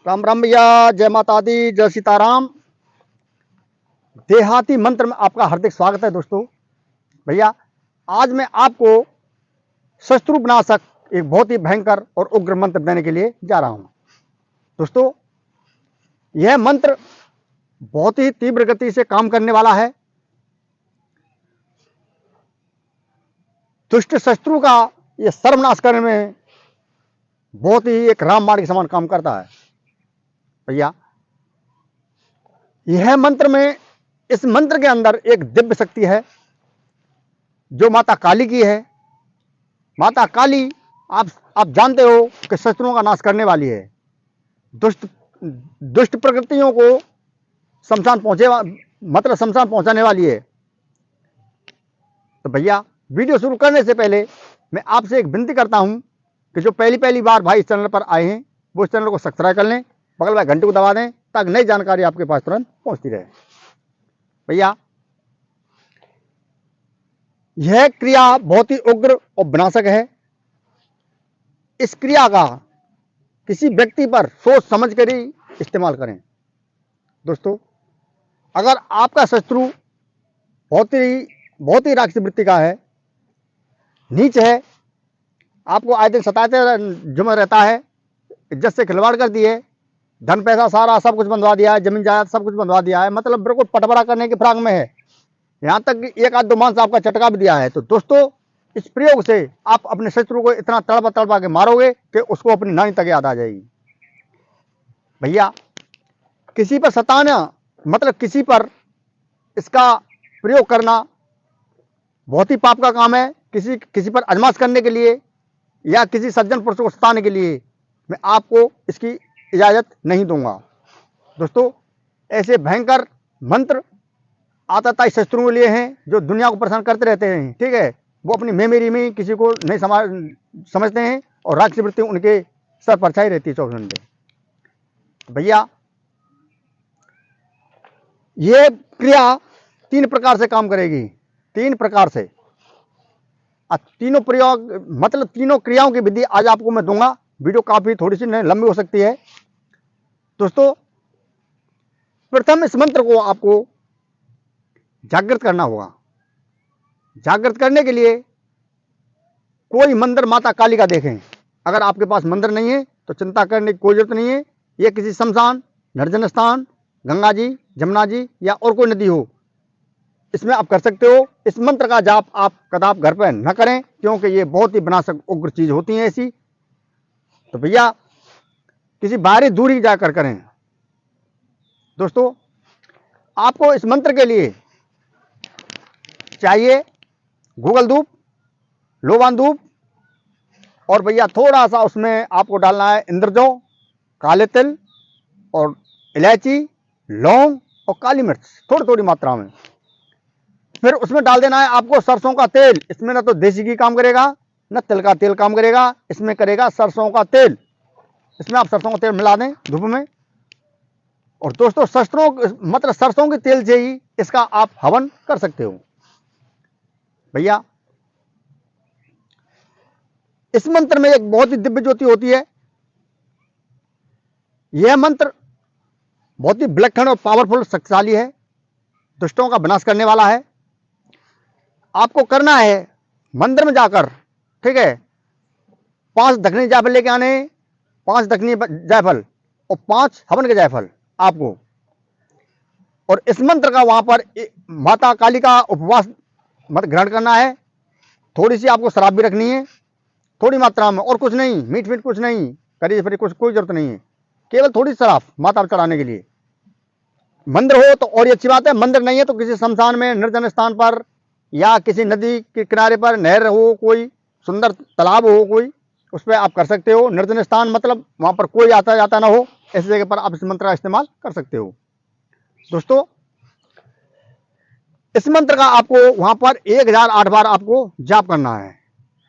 राम राम भैया, जय माता दी, जय सीताराम। देहाती मंत्र में आपका हार्दिक स्वागत है दोस्तों। भैया, आज मैं आपको शत्रु विनाशक एक बहुत ही भयंकर और उग्र मंत्र देने के लिए जा रहा हूं। दोस्तों, यह मंत्र बहुत ही तीव्र गति से काम करने वाला है। दुष्ट शत्रु का यह सर्वनाश करने में बहुत ही एक रामबाण के समान काम करता है। भैया, यह मंत्र में, इस मंत्र के अंदर एक दिव्य शक्ति है जो माता काली की है। माता काली आप जानते हो कि शत्रुओं का नाश करने वाली है। दुष्ट प्रकृतियों को शमशान पहुंचाने वाली है। तो भैया, वीडियो शुरू करने से पहले मैं आपसे एक विनती करता हूं कि जो पहली बार भाई इस चैनल पर आए हैं वो इस चैनल को सब्सक्राइब कर लें, बगल वाले घंटे को दबा दें ताकि नई जानकारी आपके पास तुरंत पहुंचती रहे। भैया, यह क्रिया बहुत ही उग्र और विनाशक है। इस क्रिया का किसी व्यक्ति पर सोच समझ कर ही इस्तेमाल करें। दोस्तों, अगर आपका शत्रु बहुत ही राक्षसी वृत्ति का है, नीच है, आपको आए दिन सताते जुम्मे रहता है, इज्जत से खिलवाड़ कर दिए, धन पैसा सारा सब कुछ बंधवा दिया है, जमीन जायदाद सब कुछ बंधवा दिया है, मतलब बिल्कुल पटवारा करने की फिराक में है, यहाँ तक कि एक आध दो मांस आपका चटका भी दिया है, तो दोस्तों इस प्रयोग से आप अपने शत्रु को इतना तड़पा के मारोगे कि उसको अपनी नानी तक याद आ जाएगी। भैया, किसी पर सताना मतलब किसी पर इसका प्रयोग करना बहुत ही पाप का काम है। किसी पर अजमाश करने के लिए या किसी सज्जन पुरुष को सताने के लिए मैं आपको इसकी इजाजत नहीं दूंगा। दोस्तों, ऐसे भयंकर मंत्र आतताई शत्रुओं के लिए हैं जो दुनिया को परेशान करते रहते हैं। ठीक है, वो अपनी मेमोरी में किसी को नहीं समझते हैं और राक्षसी वृत्ति उनके सर पर छाई रहती है 24 घंटे। भैया, ये क्रिया 3 प्रकार से काम करेगी। 3 प्रकार से तीनों प्रयोग मतलब तीनों क्रियाओं की विधि आज आपको मैं दूंगा। वीडियो काफी थोड़ी सी लंबी हो सकती है। दोस्तों, प्रथम इस मंत्र को आपको जागृत करना होगा। जागृत करने के लिए कोई मंदिर माता काली का देखें। अगर आपके पास मंदिर नहीं है तो चिंता करने की कोई जरूरत नहीं है। यह किसी शमशान, निर्जन स्थान, गंगा जी, जमुना जी या और कोई नदी हो, इसमें आप कर सकते हो। इस मंत्र का जाप आप कदाप घर पर न करें, क्योंकि ये बहुत ही विनाशक उग्र चीज होती है ऐसी। तो भैया, किसी बाहरी दूरी जाकर करें। दोस्तों, आपको इस मंत्र के लिए चाहिए गूगल धूप, लोबान धूप, और भैया थोड़ा सा उसमें आपको डालना है इंद्रजौ, काले तिल और इलायची, लौंग और काली मिर्च थोड़ी मात्रा में। फिर उसमें डाल देना है आपको सरसों का तेल। इसमें ना तो देसी घी काम करेगा ना तिल का तेल काम करेगा, इसमें करेगा सरसों का तेल। इसमें आप सरसों का तेल मिला दें धूप में। और दोस्तों, सरसों के तेल से ही इसका आप हवन कर सकते हो। भैया, इस मंत्र में एक बहुत ही दिव्य ज्योति होती है। यह मंत्र बहुत ही विलक्षण और पावरफुल शक्तिशाली है, दुष्टों का विनाश करने वाला है। आपको करना है मंदिर में जाकर, ठीक है, 5 दक्षिणी जायफल लेके आने, 5 दक्षिणी जायफल और 5 हवन के जायफल आपको। और इस मंत्र का वहां पर माता काली का उपवास मत ग्रहण करना है। थोड़ी सी आपको शराब भी रखनी है, थोड़ी मात्रा में, और कुछ नहीं, मीठ कुछ नहीं, करी फिर कुछ कोई जरूरत नहीं है, केवल थोड़ी शराब माता पर चढ़ाने के लिए। मंदिर हो तो और अच्छी बात है, मंदिर नहीं है तो किसी शमशान में, निर्जन स्थान पर या किसी नदी के किनारे पर, नहर हो, कोई सुंदर तालाब हो कोई, उस पर आप कर सकते हो। निर्जन स्थान मतलब वहां पर कोई आता जाता ना हो, ऐसी जगह पर आप इस मंत्र का इस्तेमाल कर सकते हो। दोस्तों, इस मंत्र का आपको वहां पर 1008 बार आपको जाप करना है।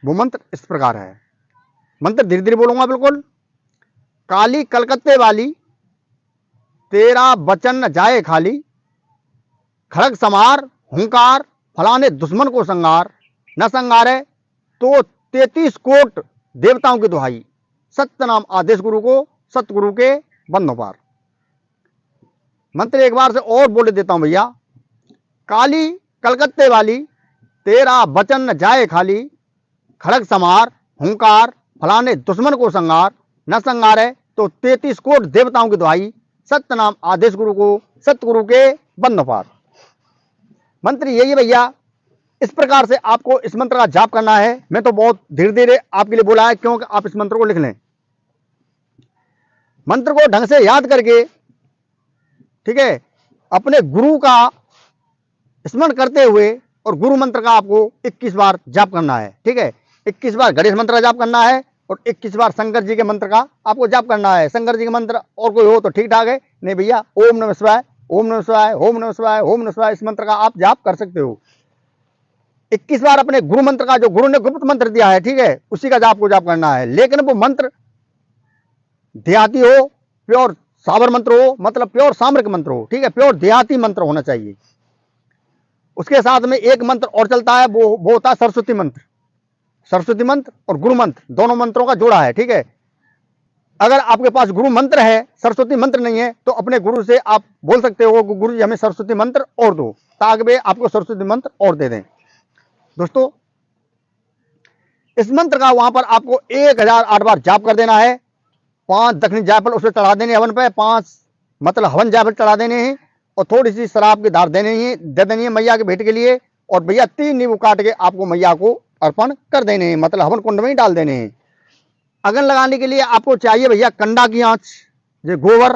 वो मंत्र इस प्रकार है। मंत्र धीरे धीरे बोलूंगा बिल्कुल। काली कलकत्ते वाली, तेरा वचन न जाए खाली, खड़ग समार हुंकार, फलाने दुश्मन को संगार, न संगारे तो 33 कोट देवताओं की दुहाई, सत्य नाम आदेश गुरु को, सतगुरु के बंदों पार। मंत्र एक बार से और बोल देता हूं भैया। काली कलकत्ते वाली, तेरा वचन न जाए खाली, खड़ग समार हुंकार, फलाने दुश्मन को संगार, न संगारे तो 33 कोट देवताओं की दुहाई, सत्य नाम आदेश गुरु को, सतगुरु के बंदों पार। मंत्र यही है भैया। इस प्रकार से आपको इस मंत्र का जाप करना है। मैं तो बहुत धीरे धीरे आपके लिए बोला है, क्योंकि आप इस मंत्र को लिख लें। मंत्र को ढंग से याद करके, ठीक है, अपने गुरु का स्मरण करते हुए और गुरु मंत्र का आपको 21 बार जाप करना है। ठीक है, 21 बार गणेश मंत्र का जाप करना है और 21 बार शंकर जी के मंत्र का आपको जाप करना है। शंकर जी के मंत्र और कोई हो तो ठीक ठाक है, नहीं भैया ओम नमः शिवाय, ओम नमः शिवाय, ओम नमः शिवाय, ओम नमः शिवाय, इस मंत्र का आप जाप कर सकते हो। 21 बार अपने गुरु मंत्र का, जो गुरु ने गुप्त मंत्र दिया है, ठीक है, उसी का आपको जाप करना है। लेकिन वो मंत्र देहाती हो, प्योर साबर मंत्र हो, मतलब प्योर सामरिक मंत्र हो, ठीक है, प्योर देहाती मंत्र होना चाहिए। उसके साथ में एक मंत्र और चलता है, वो होता है सरस्वती मंत्र। सरस्वती मंत्र और गुरु मंत्र दोनों मंत्रों का जोड़ा है। ठीक है, अगर आपके पास गुरु मंत्र है, सरस्वती मंत्र नहीं है, तो अपने गुरु से आप बोल सकते हो कि गुरु जी हमें सरस्वती मंत्र और दो, ताकि वे आपको सरस्वती मंत्र और दे दें। दोस्तों, इस मंत्र का वहां पर आपको 1008 बार जाप कर देना है। 5 दक्षिणी जायफल उसमें चढ़ा देने हवन पे, 5 मतलब हवन जायफल चढ़ा देने हैं और थोड़ी सी शराब की धार दे देनी है मैया के भेंट के लिए। और भैया 3 नींबू काट के आपको मैया को अर्पण कर देने हैं, मतलब हवन कुंड में ही डाल देने हैं। अगन लगाने के लिए आपको चाहिए भैया कंडा की आंच, जो गोबर,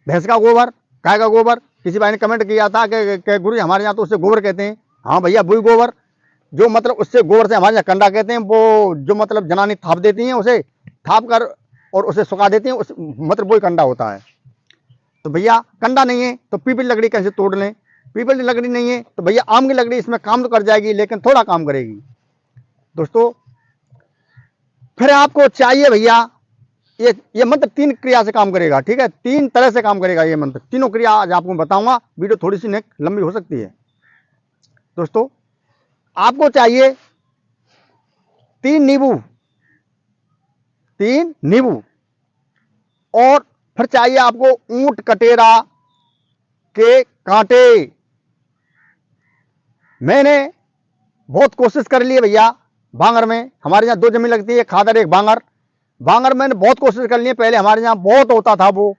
भैंस का गोबर, गाय का गोबर। किसी भाई ने कमेंट किया था कि गुरु हमारे यहाँ तो उससे गोबर कहते हैं। हाँ भैया, वही गोबर जो मतलब उससे गोबर से हमारे यहाँ कंडा कहते हैं, वो जो मतलब जनानी थाप देती हैं, उसे थाप कर और उसे सुखा देती हैं, उस मतलब वही कंडा होता है। तो भैया कंडा नहीं है तो पीपल लकड़ी कैसे तोड़ लें। पीपल की लकड़ी नहीं है तो भैया आम की लकड़ी, इसमें काम तो कर जाएगी लेकिन थोड़ा काम करेगी। दोस्तों, फिर आपको चाहिए भैया, ये मंत्र 3 क्रिया से काम करेगा। ठीक है, 3 तरह से काम करेगा ये मंत्र। तीनों क्रिया आज आपको बताऊंगा। वीडियो थोड़ी सी लंबी हो सकती है। दोस्तों, आपको चाहिए 3 नींबू, 3 नींबू, और फिर चाहिए आपको ऊंट कटेरा के कांटे। मैंने बहुत कोशिश कर ली है भैया। बांगर में हमारे यहाँ 2 जमीन लगती है, एक खादर एक बांगर। बांगर मैंने बहुत कोशिश कर ली है। पहले हमारे यहाँ बहुत होता था, वो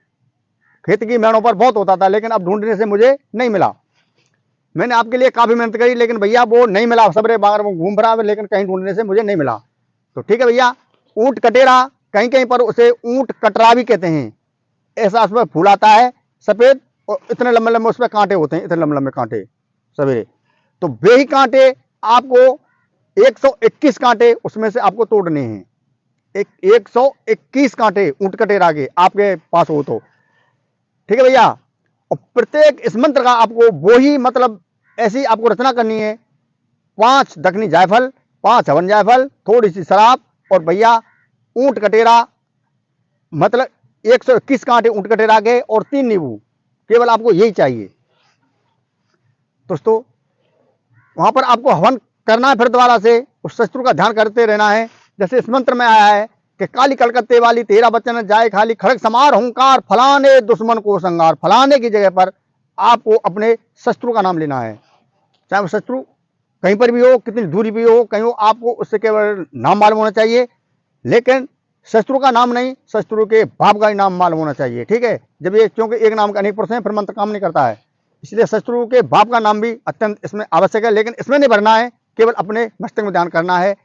खेत की मेड़ों पर बहुत होता था, लेकिन अब ढूंढने से मुझे नहीं मिला। मैंने आपके लिए काफी मेहनत करी, लेकिन भैया वो नहीं मिला। सबरे बांगर में घूम रहा है, लेकिन कहीं ढूंढने से मुझे नहीं मिला। तो ठीक है भैया, ऊंट कटेरा, कहीं कहीं पर उसे ऊंट कटरा भी कहते हैं। ऐसा उसमें फूल आता है सफेद, और इतने लंबे लंबे उसमें कांटे होते हैं, इतने लंबे लंबे कांटे सवेरे। तो वे ही कांटे आपको 121 कांटे उसमें से आपको तोड़ने हैं। 121 कांटे ऊंट कटेरा के आपके पास हो तो ठीक है भैया। और प्रत्येक इस मंत्र का आपको वो ही मतलब ऐसी आपको रचना करनी है। 5 दक्षिणी जायफल, 5 हवन जायफल, थोड़ी सी शराब, और भैया ऊंट कटेरा, मतलब 121 कांटे ऊंट कटेरा के, और 3 नींबू। केवल आपको यही चाहिए। दोस्तों, वहां पर आपको हवन करना है। फिर दोबारा से उस शत्रु का ध्यान करते रहना है। जैसे इस मंत्र में आया है कि काली कलकत्ते वाली, तेरा वचन जाए खाली, खड़ग समार हुंकार, फलाने दुश्मन को संगार। फलाने की जगह पर आपको अपने शत्रु का नाम लेना है। चाहे वो शत्रु कहीं पर भी हो, कितनी दूरी भी हो, कहीं हो, आपको उससे केवल नाम मालूम होना चाहिए। लेकिन शत्रु का नाम नहीं, शत्रु के बाप का ही नाम मालूम होना चाहिए। ठीक है, जब ये, क्योंकि एक नाम का अनेक पुरुष हैं, फिर मंत्र काम नहीं करता है। इसलिए शत्रु के बाप का नाम भी अत्यंत इसमें आवश्यक है, लेकिन इसमें नहीं भरना है। केवल अपने मस्तक में ध्यान करना है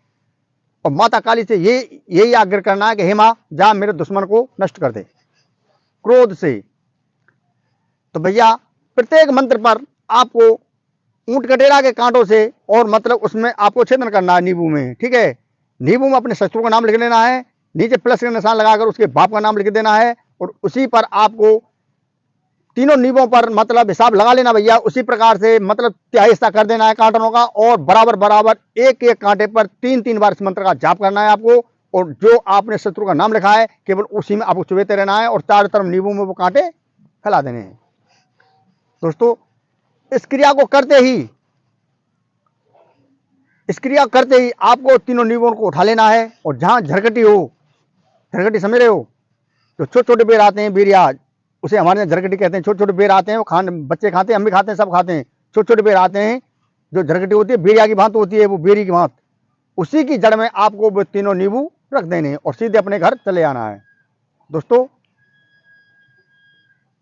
और माता काली से यही आग्रह करना है कि हे माँ, जा मेरे दुश्मन को नष्ट कर दे क्रोध से। तो भैया प्रत्येक मंत्र पर आपको ऊंट कटेरा के कांटों से, और मतलब उसमें आपको छेदन करना है नींबू में। ठीक है, नींबू में अपने शत्रु का नाम लिख लेना है, नीचे प्लस का निशान लगाकर उसके बाप का नाम लिख देना है, और उसी पर आपको तीनों नींबों पर मतलब हिसाब लगा लेना भैया। उसी प्रकार से मतलब तिहाई हिस्सा कर देना है कांटों का, और बराबर बराबर एक एक कांटे पर 3-3 बार इस मंत्र का जाप करना है आपको। और जो आपने शत्रु का नाम लिखा है, केवल उसी में आपको चुभेते रहना है, और चारों तरफ नींबू में वो कांटे फैला देने हैं। दोस्तों, इस क्रिया करते ही आपको तीनों नींबुओं को उठा लेना है, और जहां झरकटी हो, झरकटी समझ रहे हो, जो छोटे छोटे बेर आते हैं, बिरिया, उसे हमारे यहाँ झरकटी कहते हैं। छोटे छोटे बेर आते हैं, वो बच्चे खाते हैं, हम भी खाते हैं, सब खाते हैं। छोटे छोटे बेर आते हैं, जो झरकटी होती है, बेरिया की भांत होती है, वो बेरी की भांत, उसी की जड़ में आपको वो तीनों नींबू रख देने और सीधे अपने घर चले आना है। दोस्तों,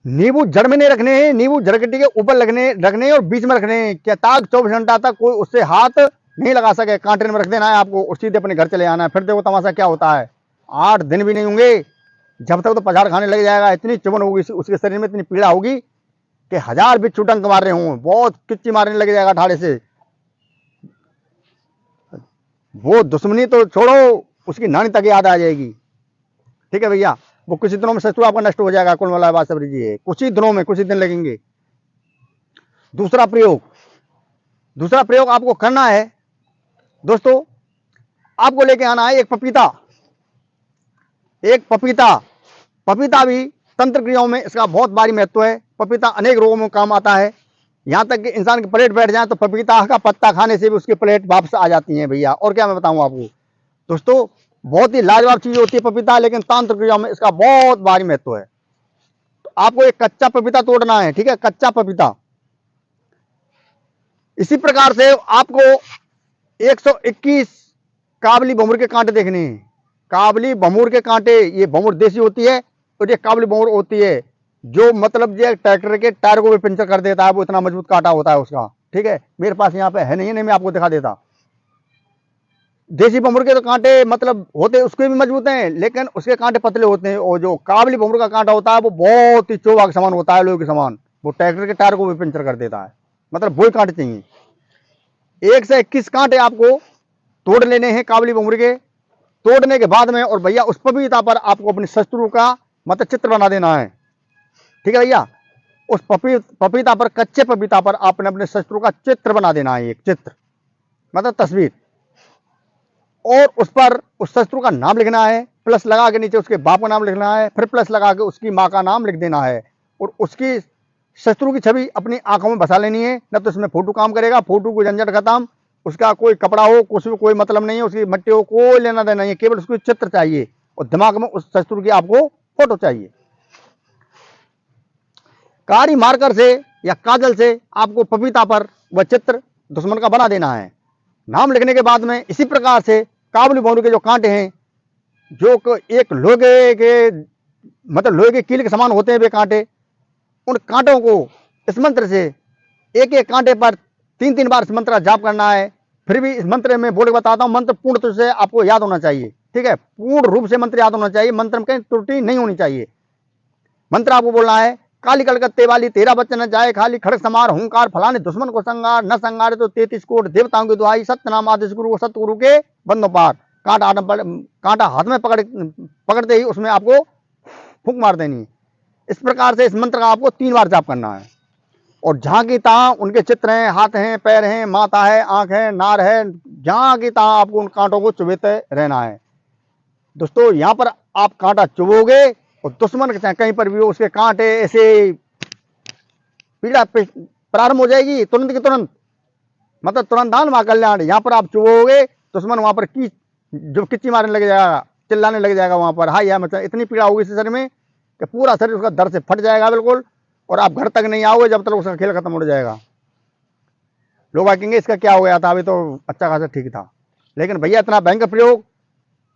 नींबू जड़ में नहीं रखने हैं, नींबू झरकटी के ऊपर रखने और बीच में रखने हैं, क्या ताक 24 घंटा तक कोई उससे हाथ नहीं लगा सके। कांटे में रख देना है आपको और सीधे अपने घर चले आना है। फिर देखो तमाशा क्या होता है। 8 दिन भी नहीं होंगे जब तक तो पछाड़ खाने लग जाएगा। इतनी चुभन होगी उसके शरीर में, इतनी पीड़ा होगी कि 1000 बिच्छू डंक मार रहे हों, बहुत किच्ची मारने लग जाएगा ठाड़े से। वो दुश्मनी तो छोड़ो, उसकी नानी तक याद आ जाएगी। ठीक है भैया, वो कुछ ही दिनों में शत्रु आपका नष्ट हो जाएगा। कौन वाला बात समझ लीजिए, कुछ ही दिनों में, कुछ ही दिन लगेंगे। दूसरा प्रयोग आपको करना है दोस्तों, आपको लेके आना है एक पपीता भी तंत्र क्रियाओं में इसका बहुत भारी महत्व है। पपीता अनेक रोगों में काम आता है। यहां तक कि इंसान की प्लेट बैठ जाए तो पपीता का पत्ता खाने से भी उसकी प्लेट वापस आ जाती है भैया। और क्या मैं बताऊं आपको दोस्तों, बहुत ही लाजवाब चीज होती है पपीता, लेकिन तंत्र क्रियाओं में इसका बहुत भारी महत्व है। तो आपको एक कच्चा पपीता तोड़ना है, ठीक है, कच्चा पपीता। इसी प्रकार से आपको 121 काबली भमूर के कांटे देखने हैं। काबली भमूर के कांटे, ये भमूर देसी होती है और ये काबली भमूर होती है, जो मतलब ये ट्रैक्टर के टायर को भी पंचर कर देता है। वो इतना मजबूत कांटा होता है उसका। ठीक है, मेरे पास यहाँ पे है नहीं, मैं आपको दिखा देता। देसी भमूर के तो कांटे मतलब होते उसके भी मजबूत हैं, लेकिन उसके कांटे पतले होते हैं। और जो काबली भमूर का कांटा होता है वो बहुत ही चोभा के समान होता है, लोहे के समान। वो ट्रैक्टर के टायर को भी पंचर कर देता है। मतलब वही कांटे चाहिए। 121 कांटे आपको तोड़ लेने हैं काबली भमूर के। तोड़ने के बाद में और भैया उस पपीता पर आपको अपने शत्रु का मतलब चित्र बना देना है। ठीक है भैया, उस पपीता पर, कच्चे पपीता पर आपने अपने शत्रु का चित्र बना देना है, एक चित्र मतलब तस्वीर। और उस पर उस शत्रु का नाम लिखना है, प्लस लगा के नीचे उसके बाप का नाम लिखना है, फिर प्लस लगा के उसकी माँ का नाम लिख देना है। और उसकी शत्रु की छवि अपनी आंखों में बसा लेनी है। न तो इसमें फोटो काम करेगा, फोटो को झंझट खत्म, उसका कोई कपड़ा हो, कुछ भी कोई मतलब नहीं है, उसकी मट्टी हो, कोई लेना देना नहीं है। केवल उसको चित्र चाहिए और दिमाग में उस शत्रु की आपको फोटो चाहिए। कारी मार्कर से या काजल से आपको पपीता पर वह चित्र दुश्मन का बना देना है। नाम लिखने के बाद में इसी प्रकार से काबुली भमूर के जो कांटे हैं, जो एक लोहे के मतलब लोहे के कील के समान होते हैं वे कांटे, उन कांटों को इस मंत्र से एक एक कांटे पर 3-3 बार इस मंत्र का जाप करना है। फिर भी इस मंत्र में बोल के बताता हूं, मंत्र पूर्ण रूप से आपको याद होना चाहिए। ठीक है, पूर्ण रूप से मंत्र याद होना चाहिए, मंत्र में कहीं त्रुटि नहीं होनी चाहिए। मंत्र आपको बोलना है, काली कलकत्ते वाली तेरा बच्चन न जाए खाली, खड़क समार हुंकार फलाने दुश्मन को संगार, न संगारे तो 33 कोट देवताओं की दुहाई, सत्य नाम आदेश गुरु सतगुरु के बंदों पार। कांटा हाथ में पकड़ते ही उसमें आपको फूंक मार देनी। इस प्रकार से इस मंत्र का आपको 3 बार जाप करना है। और जहां की तहां उनके चित्र हैं, हाथ हैं, पैर हैं, माथा है, आंख है, नार है, जहां की तहां आपको उन कांटों को चुभते रहना है। दोस्तों, यहां पर आप कांटा चुभोगे और दुश्मन के कहीं पर भी हो, उसके कांटे ऐसे पीड़ा प्रारंभ हो जाएगी तुरंत की तुरंत, मतलब तुरंत दान मां कल्याण। यहाँ पर आप चुभोगे, दुश्मन वहां पर जो किच्ची मारने लग जाएगा, चिल्लाने लग जाएगा वहां पर, हाय मतलब इतनी पीड़ा होगी इस शरीर में कि पूरा शरीर उसका दर्द से फट जाएगा बिल्कुल। और आप घर तक नहीं आओगे जब तक उसका खेल खत्म हो जाएगा। लोग कहेंगे इसका क्या हो गया था, अभी तो अच्छा खासा ठीक था। लेकिन भैया इतना भयंकर प्रयोग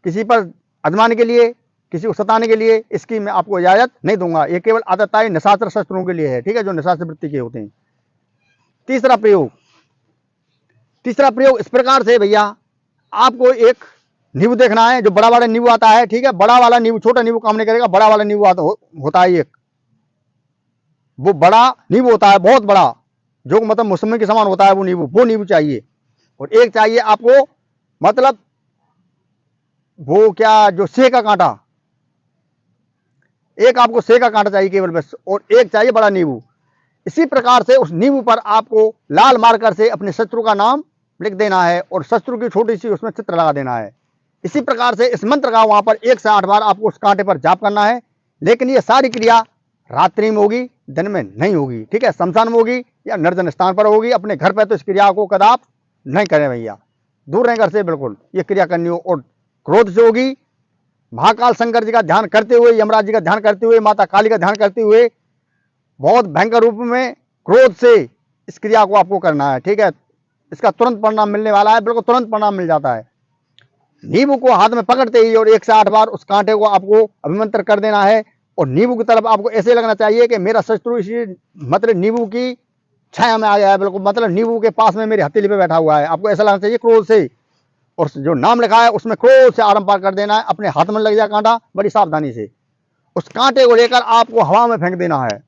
किसी पर आजमाने के लिए, किसी को सताने के लिए, इसकी मैं आपको इजाजत नहीं दूंगा। ये केवल आदताई निशास्त्र शस्त्रों के लिए है। ठीक है, जो निशास्त्र वृत्ति के होते हैं। तीसरा प्रयोग इस प्रकार से भैया, आपको एक नींबू देखना है, जो बड़ा वाला नींबू आता है। ठीक है, बड़ा वाला नींबू, छोटा नींबू काम नहीं करेगा, बड़ा वाला नींबू होता है एक, वो बड़ा नींबू होता है, बहुत बड़ा, जो मतलब मौसमी के समान होता है वो नींबू चाहिए। और एक चाहिए आपको मतलब वो क्या, जो सेह का कांटा, एक आपको सेह का कांटा चाहिए केवल बस, और एक चाहिए बड़ा नींबू। इसी प्रकार से उस नींबू पर आपको लाल मार्कर से अपने शत्रु का नाम लिख देना है और शत्रु की छोटी सी उसमें चित्र लगा देना है। इसी प्रकार से इस मंत्र का वहां पर 1 से 8 बार आपको उस कांटे पर जाप करना है। लेकिन ये सारी क्रिया रात्रि में होगी, दिन में नहीं होगी। ठीक है, शमशान में होगी या निर्जन स्थान पर होगी। अपने घर पर तो इस क्रिया को कदाप नहीं करें भैया, दूर रहें घर से बिल्कुल। ये क्रिया करनी हो, और क्रोध से होगी, महाकाल शंकर जी का ध्यान करते हुए, यमराज जी का ध्यान करते हुए, माता काली का ध्यान करते हुए बहुत भयंकर रूप में क्रोध से इस क्रिया को आपको करना है। ठीक है, इसका तुरंत परिणाम मिलने वाला है, बिल्कुल तुरंत परिणाम मिल जाता है। नींबू को हाथ में पकड़ते ही और 1 से 8 बार उस कांटे को आपको अभिमंत्र कर देना है और नींबू की तरफ आपको ऐसे लगना चाहिए कि मेरा शत्रु इसी मतलब नींबू की छाया में आ गया है, बिल्कुल मतलब नींबू के पास में मेरी हथेली पे बैठा हुआ है। आपको ऐसा लगना चाहिए क्रोध से, और जो नाम लिखा है उसमें क्रोध से आरंभ पार कर देना है। अपने हाथ में लग जाए कांटा, बड़ी सावधानी से उस कांटे को लेकर आपको हवा में फेंक देना है।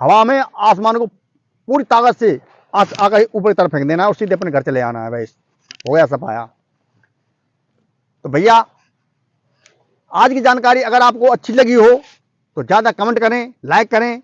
हवा में आसमान को पूरी ताकत से आकर ऊपर की तरफ फेंक देना है और सीधे अपने घर चले आना है। भाई हो गया सफाया। तो भैया आज की जानकारी अगर आपको अच्छी लगी हो तो ज़्यादा कमेंट करें, लाइक करें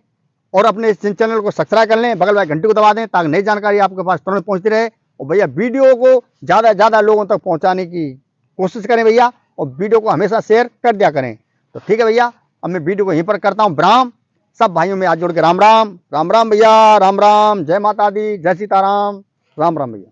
और अपने इस चैनल को सब्सक्राइब कर लें, बगल वाली घंटी को दबा दें ताकि नई जानकारी आपके पास तुरंत पहुंचती रहे। और भैया वीडियो को ज़्यादा से ज़्यादा लोगों तक पहुंचाने की कोशिश करें भैया, और वीडियो को हमेशा शेयर कर दिया करें। तो ठीक है भैया, अब मैं वीडियो को यहीं पर करता हूँ विराम। सब भाइयों में हाथ जोड़ के राम राम, राम राम भैया, राम राम, जय माता दी, जय सीताराम, राम राम भैया।